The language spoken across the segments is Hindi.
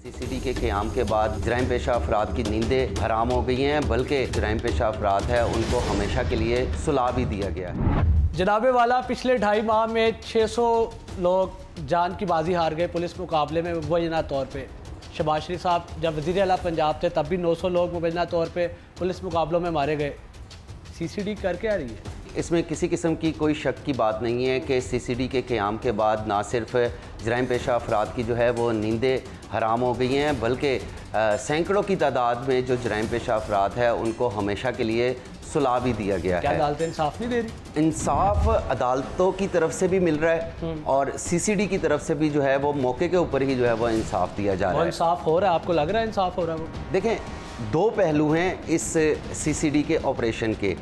सीसीडी के क़याम के बाद जराइम पेशा अफराद की नींदें हराम हो गई हैं, बल्कि जराइम पेशा अफराद है उनको हमेशा के लिए सुला भी दिया गया है। जनाबे वाला पिछले 2.5 माह में 600 लोग जान की बाजी हार गए पुलिस मुकाबले में मुबैना तौर पे। शहबाज शरीफ साहब जब वज़ीर आला पंजाब थे तब भी 900 लोग मुबैना तौर पे पुलिस मुकाबलों में मारे गए। सीसीडी करके आ रही है, इसमें किसी किस्म की कोई शक की बात नहीं है कि सीसीडी के क़याम के बाद ना सिर्फ जराइम पेशा अफराद की जो है वो नींदें हराम हो गई हैं, बल्कि सैकड़ों की तादाद में जो जराइम पेशा अफराद है उनको हमेशा के लिए सुला भी दिया गया है। क्या अदालतें इंसाफ नहीं दे रही? इंसाफ अदालतों की तरफ से भी मिल रहा है और सीसीडी की तरफ से भी जो है वो मौके के ऊपर ही जो है वो इंसाफ दिया जा रहा है। इंसाफ हो रहा है? आपको लग रहा है इंसाफ हो रहा है? वो देखें, दो पहलू हैं इस सीसीडी के ऑपरेशन के।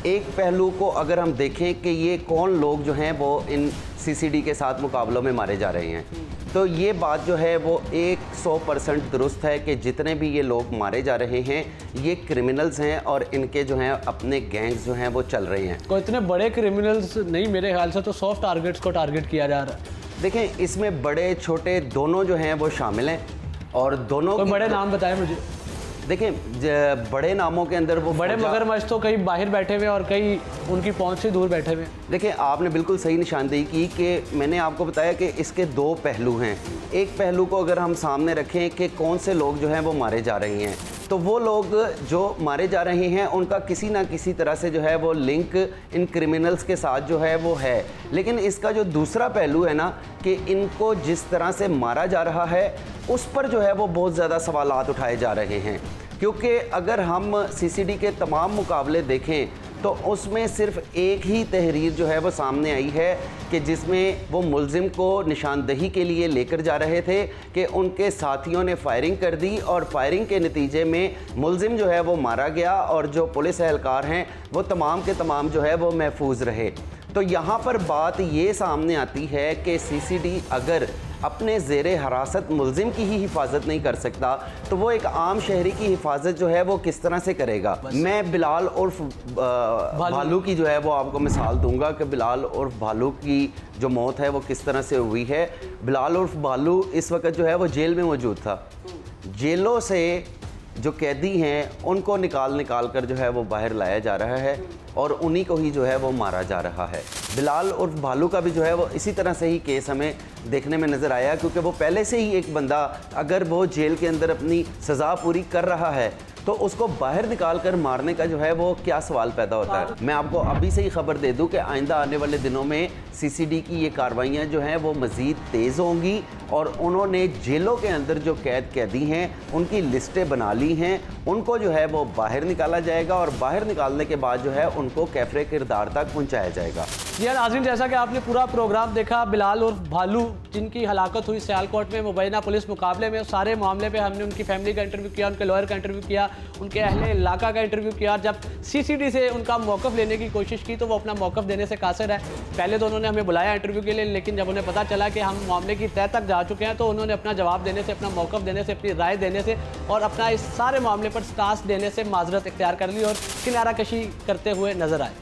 एक पहलू को अगर हम देखें कि ये कौन लोग जो हैं वो इन सीसीडी के साथ मुकाबलों में मारे जा रहे हैं, तो ये बात जो है वो 100% दुरुस्त है कि जितने भी ये लोग मारे जा रहे हैं ये क्रिमिनल्स हैं और इनके जो हैं अपने गैंग्स जो हैं वो चल रहे हैं। कोई इतने बड़े क्रिमिनल्स नहीं, मेरे ख्याल से तो सॉफ्ट टारगेट्स को टारगेट किया जा रहा है। देखें, इसमें बड़े छोटे दोनों जो हैं वो शामिल हैं और दोनों कोई बड़े नाम बताएं मुझे। देखिए, बड़े नामों के अंदर वो बड़े मगरमच्छ तो कई बाहर बैठे हुए और कई उनकी पहुंच से दूर बैठे हुए। देखिए, आपने बिल्कुल सही निशानदेही की कि मैंने आपको बताया कि इसके दो पहलू हैं। एक पहलू को अगर हम सामने रखें कि कौन से लोग जो हैं वो मारे जा रहे हैं, तो वो लोग जो मारे जा रहे हैं उनका किसी ना किसी तरह से जो है वो लिंक इन क्रिमिनल्स के साथ जो है वो है। लेकिन इसका जो दूसरा पहलू है ना कि इनको जिस तरह से मारा जा रहा है उस पर जो है वो बहुत ज़्यादा सवालात उठाए जा रहे हैं, क्योंकि अगर हम सीसीडी के तमाम मुकाबले देखें तो उसमें सिर्फ एक ही तहरीर जो है वो सामने आई है कि जिसमें वो मुलजिम को निशानदही के लिए लेकर जा रहे थे कि उनके साथियों ने फायरिंग कर दी और फायरिंग के नतीजे में मुलजिम जो है वो मारा गया और जो पुलिस एहलकार हैं वो तमाम के तमाम जो है वो महफूज रहे। तो यहाँ पर बात ये सामने आती है कि सीसीडी अगर अपने ज़ेरे हरासत मुलजिम की ही हिफाजत नहीं कर सकता तो वो एक आम शहरी की हिफाजत जो है वो किस तरह से करेगा। मैं बिलाल उर्फ भालू की जो है वो आपको मिसाल दूंगा कि बिलाल उर्फ भालू की जो मौत है वो किस तरह से हुई है। बिलाल उर्फ भालू इस वक्त जो है वो जेल में मौजूद था। जेलों से जो कैदी हैं उनको निकाल कर जो है वो बाहर लाया जा रहा है और उन्हीं को ही जो है वो मारा जा रहा है। बिलाल उर्फ भालू का भी जो है वो इसी तरह से ही केस हमें देखने में नज़र आया, क्योंकि वो पहले से ही एक बंदा अगर वो जेल के अंदर अपनी सज़ा पूरी कर रहा है तो उसको बाहर निकाल कर मारने का जो है वो क्या सवाल पैदा होता है। मैं आपको अभी से ही खबर दे दूं कि आइंदा आने वाले दिनों में सीसीडी की ये कार्रवाइयाँ जो हैं वो मज़ीद तेज़ होंगी और उन्होंने जेलों के अंदर जो कैदी हैं उनकी लिस्टें बना ली हैं, उनको जो है वो बाहर निकाला जाएगा और बाहर निकालने के बाद जो है उनको कैफरे किरदार तक पहुँचाया जाएगा। जी हाँ नाज़रीन, जैसा कि आपने पूरा प्रोग्राम देखा, बिलाल उर्फ भालू जिनकी हलाकत हुई सियालकोट में मुबैना पुलिस मुकाबले में, सारे मामले पे हमने उनकी फैमिली का इंटरव्यू किया, उनके लॉयर का इंटरव्यू किया, उनके अहले इलाका का इंटरव्यू किया। जब सीसीडी से उनका मौक़िफ़ लेने की कोशिश की तो वो अपना मौक़िफ़ देने से कासिर है। पहले तो उन्होंने हमें बुलाया इंटरव्यू के लिए, लेकिन जब उन्हें पता चला कि हम मामले की तह तक जा चुके हैं तो उन्होंने अपना जवाब देने से, अपना मौक़िफ़ देने से, अपनी राय देने से और अपना इस सारे मामले पर स्टांस देने से माजरत इख्तियार कर ली और किनारा कशी करते हुए नजर आए।